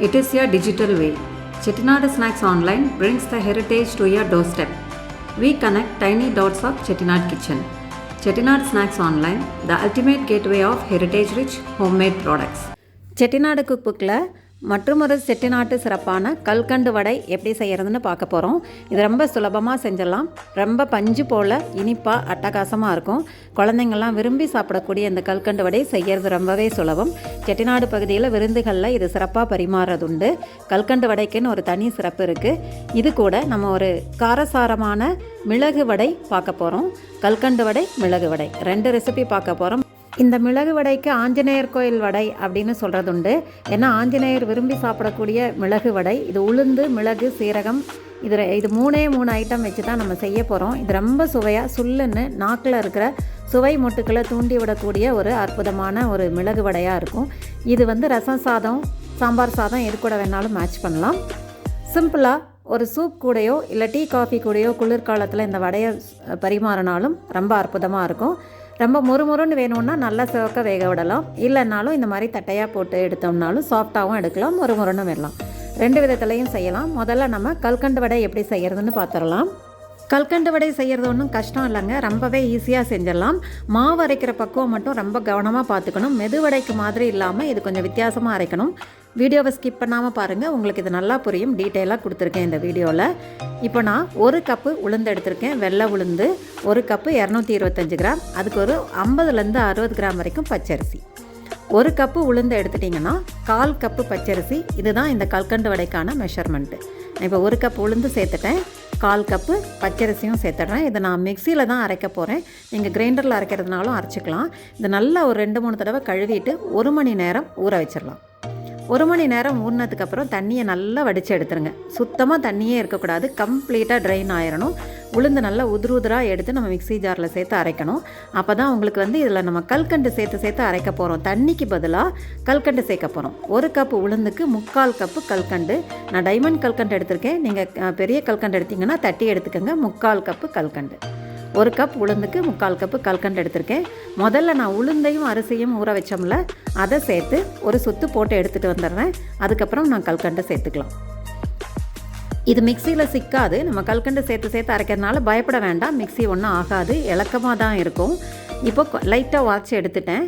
It is a digital way. Chettinad Snacks Online brings the heritage to your doorstep. We connect tiny dots of Chettinad kitchen. Chettinad Snacks Online, the ultimate gateway of heritage-rich homemade products. Chettinad குக்புக்கில் மற்றொரு செட்டிநாட்டு சிறப்பான கல்கண்டு வடை எப்படி செய்கிறதுன்னு பார்க்க போகிறோம். இது ரொம்ப சுலபமாக செஞ்சிடலாம். ரொம்ப பஞ்சு போல் இனிப்பாக அட்டகாசமாக இருக்கும். குழந்தைங்கள்லாம் விரும்பி சாப்பிடக்கூடிய இந்த கல்கண்டு வடை செய்கிறது ரொம்பவே சுலபம். செட்டிநாடு பகுதியில் விருந்துகளில் இது சிறப்பாக பரிமாறுறதுண்டு. கல்கண்டு வடைக்குன்னு ஒரு தனி சிறப்பு இருக்குது. இது கூட நம்ம ஒரு காரசாரமான மிளகு வடை பார்க்க போகிறோம். கல்கண்டு வடை, மிளகு வடை 2 ரெசிபி பார்க்க போகிறோம். இந்த மிளகு வடைக்கு ஆஞ்சநேயர் கோயில் வடை அப்படின்னு சொல்கிறதுண்டு. ஏன்னா ஆஞ்சநேயர் விரும்பி சாப்பிடக்கூடிய மிளகு வடை. இது உளுந்து, மிளகு, சீரகம் இது 3 ஐட்டம் வச்சு தான் நம்ம செய்ய போகிறோம். இது ரொம்ப சுவையாக சுல்லுன்னு நாக்கில் இருக்கிற சுவை மொட்டுக்களை தூண்டி விடக்கூடிய ஒரு அற்புதமான ஒரு மிளகு வடையாக இருக்கும். இது ரசம் சாதம், சாம்பார் சாதம் எது கூட வேணாலும் மேட்ச் பண்ணலாம். சிம்பிளாக ஒரு சூப் கூடையோ இல்லை டீ காஃபி கூடையோ குளிர்காலத்தில் இந்த வடையை பரிமாறினாலும் ரொம்ப அற்புதமாக இருக்கும். ரொம்ப மொறுமொறுன்னு வேணும்னா நல்லா சிவக்க வேக விடலாம். இல்லைனாலும் இந்த மாதிரி தட்டையாக போட்டு எடுத்தோம்னாலும் சாஃப்டாகவும் எடுக்கலாம், மொறுமொறுன்னு விடலாம். 2 விதத்துலையும் செய்யலாம். முதல்ல நம்ம கல்கண்டு வடை எப்படி செய்கிறதுன்னு பார்த்துடலாம். கல்கண்டு வடை செய்கிறது ஒன்றும் கஷ்டம் இல்லைங்க, ரொம்பவே ஈஸியாக செஞ்சிடலாம். மாவு அரைக்கிற பக்குவம் மட்டும் ரொம்ப கவனமாக பார்த்துக்கணும். மெதுவடைக்கு மாதிரி இல்லாமல் இது கொஞ்சம் வித்தியாசமாக அரைக்கணும். வீடியோவை ஸ்கிப் பண்ணாமல் பாருங்கள், உங்களுக்கு இது நல்லா புரியும். டீட்டெயிலாக கொடுத்துருக்கேன் இந்த வீடியோவில். இப்போ நான் 1 கப்பு உளுந்து எடுத்திருக்கேன். வெள்ளை உளுந்து 1 கப்பு 225 கிராம். அதுக்கு ஒரு 50லேருந்து 60 கிராம் வரைக்கும் பச்சரிசி. 1 கப்பு உளுந்து எடுத்துட்டிங்கன்னா 1/4 கப்பு பச்சரிசி. இதுதான் இந்த கல்கண்டு வடைக்கான மெஷர்மெண்ட்டு. இப்போ 1 கப் உளுந்து சேர்த்துட்டேன், 1/4 கப்பு பச்சரிசியும் சேர்த்துடுறேன். இதை நான் மிக்சியில் தான் அரைக்க போகிறேன். நீங்கள் கிரைண்டரில் அரைக்கிறதுனாலும் அரைச்சிக்கலாம். இது நல்லா ஒரு 2-3 தடவை கழுவிட்டு 1 மணி நேரம் ஊற வச்சிடலாம். 1 மணி நேரம் ஊறினதுக்கப்புறம் தண்ணியை நல்லா வடித்து எடுத்துருங்க. சுத்தமாக தண்ணியே இருக்கக்கூடாது, கம்ப்ளீட்டாக ட்ரைன் ஆயிடணும். உளுந்து நல்லா உதிராக எடுத்து நம்ம மிக்ஸி ஜாரில் சேர்த்து அரைக்கணும். அப்போ தான் உங்களுக்கு இதில் நம்ம கல்கண்டு சேர்த்து அரைக்க போகிறோம். தண்ணிக்கு பதிலாக கல்கண்டு சேர்க்க போகிறோம். 1 கப்பு உளுந்துக்கு 3/4 கப்பு கல்கண்டு. நான் டைமண்ட் கல்கண்டு எடுத்திருக்கேன். நீங்கள் பெரிய கல்கண்டு எடுத்திங்கன்னா தட்டி எடுத்துக்கோங்க. 3/4 கப்பு கல்கண்டு. 1 கப் உளுந்துக்கு 3/4 கப்பு கல்கண்டு எடுத்திருக்கேன். முதல்ல நான் உளுந்தையும் அரிசியும் ஊற வச்சோம்ல, அதை சேர்த்து ஒரு சுத்து போட்டு எடுத்துகிட்டு வந்துடுறேன். அதுக்கப்புறம் நான் கல்கண்டு சேர்த்துக்கலாம். இது மிக்சியில் சிக்காது. நம்ம கல்கண்டு சேர்த்து அரைக்கிறதுனால பயப்பட வேண்டாம். மிக்சி ஒன்றும் ஆகாது, இலக்கமாக தான் இருக்கும். இப்போ லைட்டாக வாய்ச்சி எடுத்துட்டேன்.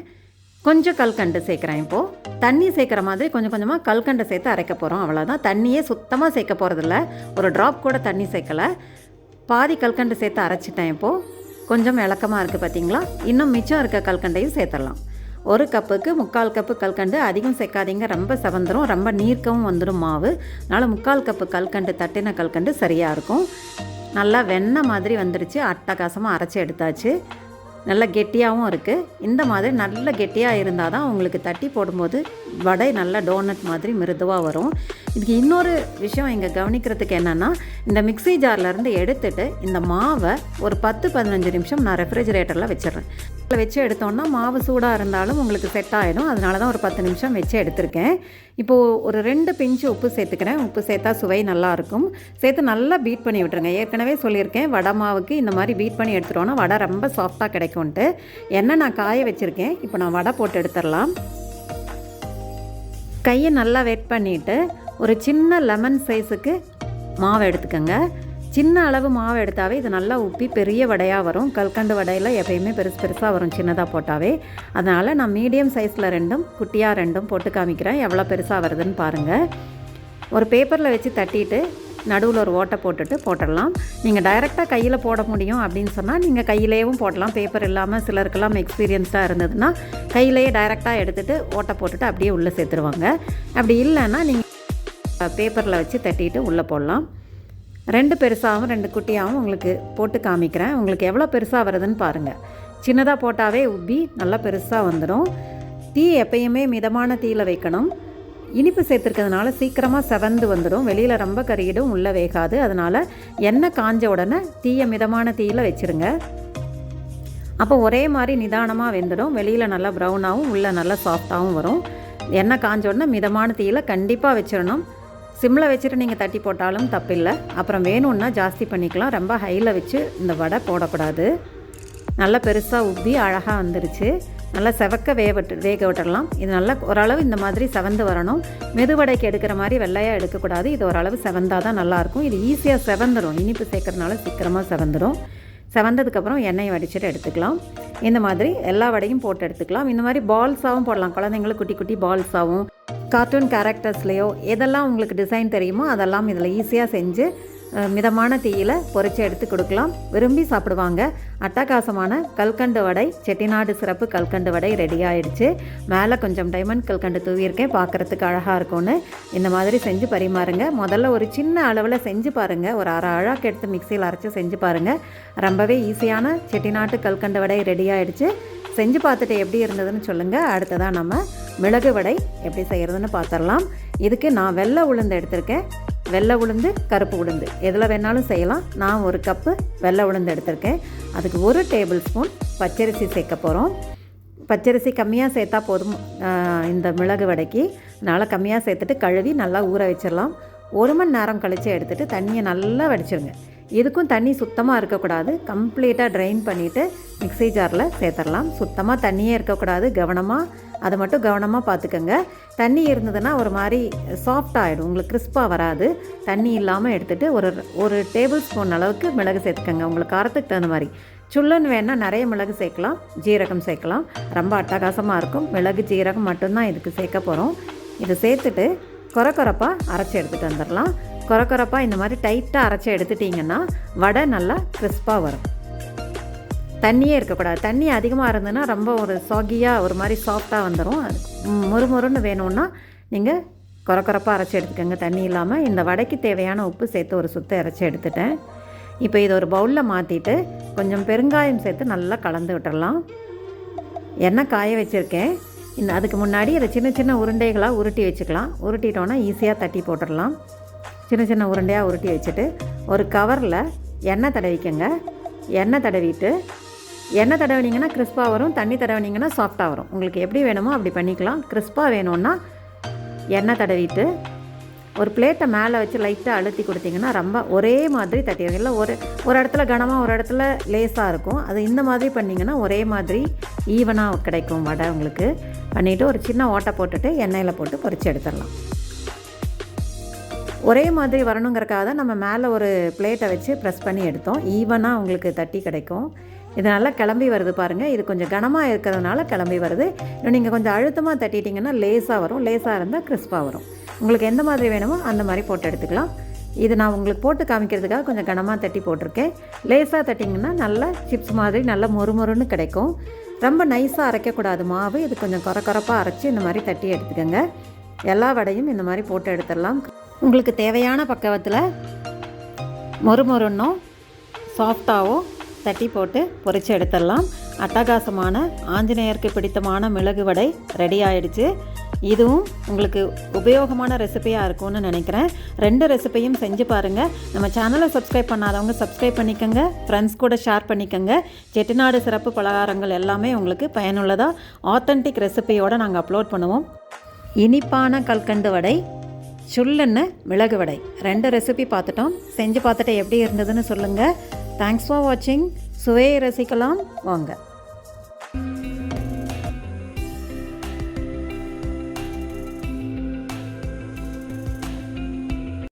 கொஞ்சம் கல்கண்டு சேர்க்குறேன். இப்போது தண்ணி சேர்க்குற மாதிரி கொஞ்சம் கொஞ்சமாக கல்கண்டை சேர்த்து அரைக்க போகிறோம். அவ்வளோதான். தண்ணியே சுத்தமாக சேர்க்க போகிறதில்ல. ஒரு ட்ராப் கூட தண்ணி சேர்க்கலை. பாதி கல்கண்டு சேர்த்து அரைச்சிட்டேன். இப்போது கொஞ்சம் இலக்கமாக இருக்குது பார்த்தீங்களா. இன்னும் மிச்சம் இருக்க கல்கண்டையும் சேர்த்துடலாம். 1 கப்புக்கு 3/4 கப்பு கல்கண்டு. அதிகம் சேர்க்காதீங்க, ரொம்ப செவந்துடும், ரொம்ப நீர்க்கவும் வந்துடும் மாவு. அதனால் 3/4 கப்பு கல்கண்டு, தட்டின கல்கண்டு சரியாக இருக்கும். நல்லா வெண்ணெய் மாதிரி வந்துடுச்சு. அட்டகாசமாக அரைச்சி எடுத்தாச்சு. நல்லா கெட்டியாகவும் இருக்குது. இந்த மாதிரி நல்ல கெட்டியாக இருந்தால் தான் உங்களுக்கு தட்டி போடும்போது வடை நல்லா டோனட் மாதிரி மிருதுவாக வரும். இதுக்கு இன்னொரு விஷயம் இங்கே கவனிக்கிறதுக்கு என்னென்னா, இந்த மிக்ஸி ஜார்லேருந்து எடுத்துகிட்டு இந்த மாவை ஒரு 10-15 நிமிஷம் நான் ரெஃப்ரிஜரேட்டரில் வச்சிடுறேன். வச்சு எடுத்தோன்னா மாவு சூடாக இருந்தாலும் உங்களுக்கு செட் ஆகிடும். அதனால தான் ஒரு 10 நிமிஷம் வச்சு எடுத்திருக்கேன். இப்போது ஒரு 2 பிஞ்சு உப்பு சேர்த்துக்கிறேன். உப்பு சேர்த்தா சுவை நல்லாயிருக்கும். சேர்த்து நல்லா பீட் பண்ணி விட்டுருங்க. ஏற்கனவே சொல்லியிருக்கேன், வடை மாவுக்கு இந்த மாதிரி பீட் பண்ணி எடுத்துட்டோன்னா வடை ரொம்ப சாஃப்டாக கிடைக்கும்ன்ட்டு. எண்ணெய் நான் காய வச்சுருக்கேன். இப்போ நான் வடை போட்டு எடுத்துடலாம். கையை நல்லா வெட் பண்ணிவிட்டு ஒரு சின்ன லெமன் சைஸுக்கு மாவை எடுத்துக்கோங்க. சின்ன அளவு மாவு எடுத்தாவே இது நல்லா உப்பி பெரிய வடையாக வரும். கல்கண்டு வடையில் எப்பயுமே பெருசாக வரும் சின்னதாக போட்டாவே. அதனால் நான் மீடியம் சைஸில் 2ம் குட்டியாக 2ம் போட்டு காமிக்கிறேன். எவ்வளோ பெருசாக வருதுன்னு பாருங்கள். ஒரு பேப்பரில் வச்சு தட்டிட்டு நடுவில் ஒரு ஓட்டை போட்டுடலாம். நீங்கள் டைரெக்டாக கையில் போட முடியும் அப்படின்னு சொன்னால் நீங்கள் கையிலேயும் போடலாம். பேப்பர் இல்லாமல் சிலருக்கெல்லாம் எக்ஸ்பீரியன்ஸாக இருந்ததுன்னா கையிலேயே டைரெக்டாக எடுத்துகிட்டு ஓட்டை போட்டுட்டு அப்படியே உள்ளே சேர்த்துருவாங்க. அப்படி இல்லைன்னா நீங்கள் பேப்பரில் வச்சு தட்டிட்டு உள்ளே போடலாம். 2 பெருசாகவும் 2 குட்டியாகவும் உங்களுக்கு போட்டு காமிக்கிறேன். உங்களுக்கு எவ்வளோ பெருசாக வருதுன்னு பாருங்கள். சின்னதாக போட்டாவே உப்பி நல்லா பெருசாக வந்துடும். தீ எப்பயுமே மிதமான தீயில் வைக்கணும். இனிப்பு சேர்த்துருக்கிறதுனால சீக்கிரமாக செவந்து வந்துடும். வெளியில் ரொம்ப கருகிடும், உள்ளே வேகாது. அதனால் எண்ணெய் காஞ்ச உடனே தீயை மிதமான தீயில் வச்சுருங்க. அப்போ ஒரே மாதிரி நிதானமாக வெந்துடும். வெளியில் நல்லா ப்ரௌனாகவும் உள்ளே நல்லா சாஃப்டாகவும் வரும். எண்ணெய் காஞ்ச உடனே மிதமான தீயில் கண்டிப்பாக வச்சிடணும். சிம்மில் வச்சுட்டு நீங்கள் தட்டி போட்டாலும் தப்பில்லை. அப்புறம் வேணும்னா ஜாஸ்தி பண்ணிக்கலாம். ரொம்ப ஹையில் வச்சு இந்த வடை போடக்கூடாது. நல்லா பெருசாக உப்பி அழகாக வந்துருச்சு. நல்லா செவக்க வேக விட்டுடலாம். இது நல்லா ஓரளவு இந்த மாதிரி செவந்து வரணும். மெதுவடைக்கு எடுக்கிற மாதிரி வெள்ளையாக எடுக்கக்கூடாது. இது ஓரளவு செவந்தால் தான் நல்லாயிருக்கும். இது ஈஸியாக செவந்துடும். இனிப்பு சேர்க்கறதுனால சீக்கிரமாக செவந்துடும். செவந்ததுக்கப்புறம் எண்ணெயை வடிச்சிட்டு எடுத்துக்கலாம். இந்த மாதிரி எல்லா வடையும் போட்டு எடுத்துக்கலாம். இந்த மாதிரி பால்ஸாகவும் போடலாம். குழந்தைங்களுக்கு குட்டி குட்டி பால்ஸாகவும் கார்ட்டூன் கேரக்டர்ஸ்லேயோ எதெல்லாம் உங்களுக்கு டிசைன் தெரியுமோ அதெல்லாம் இதில் ஈஸியாக செஞ்சு மிதமான தீயில் பொரித்து எடுத்து கொடுக்கலாம். விரும்பி சாப்பிடுவாங்க. அட்டகாசமான கல்கண்டு வடை, செட்டிநாடு சிறப்பு கல்கண்டு வடை ரெடி ஆகிடுச்சு. மேலே கொஞ்சம் டைமண்ட் கல்கண்டு தூவியிருக்கேன். பார்க்குறதுக்கு அழகாக இருக்கும்னு இந்த மாதிரி செஞ்சு பரிமாறுங்க. முதல்ல ஒரு சின்ன அளவில் செஞ்சு பாருங்கள். ஒரு அரை அழகாக எடுத்து மிக்சியில் அரைச்சி செஞ்சு பாருங்கள். ரொம்பவே ஈஸியான செட்டிநாட்டு கல்கண்டு வடை ரெடி ஆகிடுச்சு. செஞ்சு பார்த்துட்டு எப்படி இருந்ததுன்னு சொல்லுங்கள். அடுத்ததாக நம்ம மிளகு வடை எப்படி செய்கிறதுன்னு பார்த்துடலாம். இதுக்கு நான் வெள்ளை உளுந்து எடுத்திருக்கேன். வெள்ளை உளுந்து, கருப்பு உளுந்து எதில் வேணாலும் செய்யலாம். நான் 1 கப்பு வெள்ளை உளுந்து எடுத்திருக்கேன். அதுக்கு 1 டேபிள் ஸ்பூன் பச்சரிசி சேர்க்க போகிறோம். பச்சரிசி கம்மியாக சேர்த்தா போதும் இந்த மிளகு வடைக்கு. அதனால் கம்மியாக சேர்த்துட்டு கழுவி நல்லா ஊற வச்சிடலாம். 1 மணி நேரம் கழித்து எடுத்துகிட்டு தண்ணியை நல்லா வடிச்சிருங்க. இதுக்கும் தண்ணி சுத்தமாக இருக்கக்கூடாது. கம்ப்ளீட்டாக ட்ரைன் பண்ணிவிட்டு மிக்ஸி ஜாரில் சேர்த்துடலாம். சுத்தமாக தண்ணியே இருக்கக்கூடாது. அதை மட்டும் கவனமாக பார்த்துக்கோங்க. தண்ணி இருந்ததுன்னா ஒரு மாதிரி சாஃப்ட் ஆகிடும், உங்களுக்கு கிறிஸ்பாக வராது. தண்ணி இல்லாமல் எடுத்துகிட்டு ஒரு டேபிள் ஸ்பூன் அளவுக்கு மிளகு சேர்த்துக்கோங்க. உங்களுக்கு காரத்துக்கு தகுந்த மாதிரி. சுள்ளுன்னு வேணால் நிறைய மிளகு சேர்க்கலாம், ஜீரகம் சேர்க்கலாம். ரொம்ப அட்டகாசமாக இருக்கும். மிளகு ஜீரகம் மட்டும்தான் இதுக்கு சேர்க்க போகிறோம். இதை சேர்த்துட்டு கொரப்பாக அரைச்சி எடுத்துகிட்டு வந்துடலாம். கொரப்பாக இந்த மாதிரி டைட்டாக அரைச்சி எடுத்துட்டிங்கன்னா வடை நல்லா கிறிஸ்பாக வரும். தண்ணியே இருக்கக்கூடாது. தண்ணி அதிகமாக இருந்ததுன்னா ரொம்ப ஒரு சாகியாக ஒரு மாதிரி சாஃப்டாக வந்துடும். மொறுமொறுன்னு வேணும்னா நீங்கள் கொரப்பாக அரைச்சி எடுத்துக்கோங்க தண்ணி இல்லாமல். இந்த வடைக்கு தேவையான உப்பு சேர்த்து ஒரு சுத்தை அரைச்சி எடுத்துட்டேன். இப்போ இதை ஒரு பவுலில் மாற்றிட்டு கொஞ்சம் பெருங்காயம் சேர்த்து நல்லா கலந்து விட்டுடலாம். எண்ணெய் காய வச்சுருக்கேன். அதுக்கு முன்னாடி அதை சின்ன சின்ன உருண்டைகளாக உருட்டி வச்சுக்கலாம். உருட்டிட்டோன்னா ஈஸியாக தட்டி போட்டுடலாம். சின்ன சின்ன உருண்டையாக உருட்டி வச்சுட்டு ஒரு கவரில் எண்ணெய் தடவிக்கங்க. எண்ணெய் தடவினீங்கன்னா கிறிஸ்பாக வரும். தண்ணி தடவினீங்கன்னா சாஃப்டாக வரும். உங்களுக்கு எப்படி வேணுமோ அப்படி பண்ணிக்கலாம். கிறிஸ்பாக வேணும்னா எண்ணெய் தடவிட்டு ஒரு பிளேட்டை மேலே வச்சு லைட்டாக அழுத்தி கொடுத்தீங்கன்னா ரொம்ப ஒரே மாதிரி தட்டிடுங்க. இல்லை ஒரு இடத்துல கனமாக ஒரு இடத்துல லேஸாக இருக்கும். அது இந்த மாதிரி பண்ணிங்கன்னா ஒரே மாதிரி ஈவனாக கிடைக்கும் வடை உங்களுக்கு. பண்ணிவிட்டு ஒரு சின்ன ஓட்டை போட்டுட்டு எண்ணெயில் போட்டு பொரித்து எடுத்துடலாம். ஒரே மாதிரி வரணுங்கிறக்காக தான் நம்ம மேலே ஒரு பிளேட்டை வச்சு ப்ரெஸ் பண்ணி எடுத்தோம். ஈவனாக உங்களுக்கு தட்டி கிடைக்கும். இது நல்லா கிளம்பி வருது பாருங்கள். இது கொஞ்சம் கனமாக இருக்கிறதுனால கிளம்பி வருது. இன்னும் நீங்கள் கொஞ்சம் அழுத்தமாக தட்டிட்டிங்கன்னா லேஸாக வரும். லேஸாக இருந்தால் கிறிஸ்பாக வரும். உங்களுக்கு எந்த மாதிரி வேணுமோ அந்த மாதிரி போட்டு எடுத்துக்கலாம். இது நான் உங்களுக்கு போட்டு காமிக்கிறதுக்காக கொஞ்சம் கனமாக தட்டி போட்டிருக்கேன். லேஸாக தட்டிங்கன்னா நல்லா சிப்ஸ் மாதிரி நல்லா மொறுமொறுன்னு கிடைக்கும். ரொம்ப நைஸாக அரைக்கக்கூடாது மாவு. இது கொஞ்சம் கொரப்பாக அரைச்சி இந்த மாதிரி தட்டி எடுத்துக்கோங்க. எல்லா வடையும் இந்த மாதிரி போட்டு எடுத்துடலாம். உங்களுக்கு தேவையான பக்குவத்தில் மொறுமொறுன்னோ சாஃப்டாகவோ தட்டி போட்டு பொரித்து எடுத்துடலாம். அட்டகாசமான ஆஞ்சநேயருக்கு பிடித்தமான மிளகு வடை ரெடி ஆகிடுச்சு. இதுவும் உங்களுக்கு உபயோகமான ரெசிபியாக இருக்கும்னு நினைக்கிறேன். 2 ரெசிபியும் செஞ்சு பாருங்கள். நம்ம சேனலை சப்ஸ்கிரைப் பண்ணாதவங்க சப்ஸ்கிரைப் பண்ணிக்கோங்க. ஃப்ரெண்ட்ஸ் கூட ஷேர் பண்ணிக்கோங்க. செட்டிநாடு சிறப்பு பலகாரங்கள் எல்லாமே உங்களுக்கு பயனுள்ளதாக ஆத்தென்டிக் ரெசிபியோடு நாங்கள் அப்லோட் பண்ணுவோம். இனிப்பான கல்கண்டு வடை, சுள்ளுன்னு மிளகு வடை 2 ரெசிபி பார்த்துட்டோம். செஞ்சு பார்த்துட்டு எப்படி இருந்ததுன்னு சொல்லுங்கள். தேங்க்ஸ் ஃபார் வாட்சிங். சுவையை ரசிக்கலாம் வாங்க.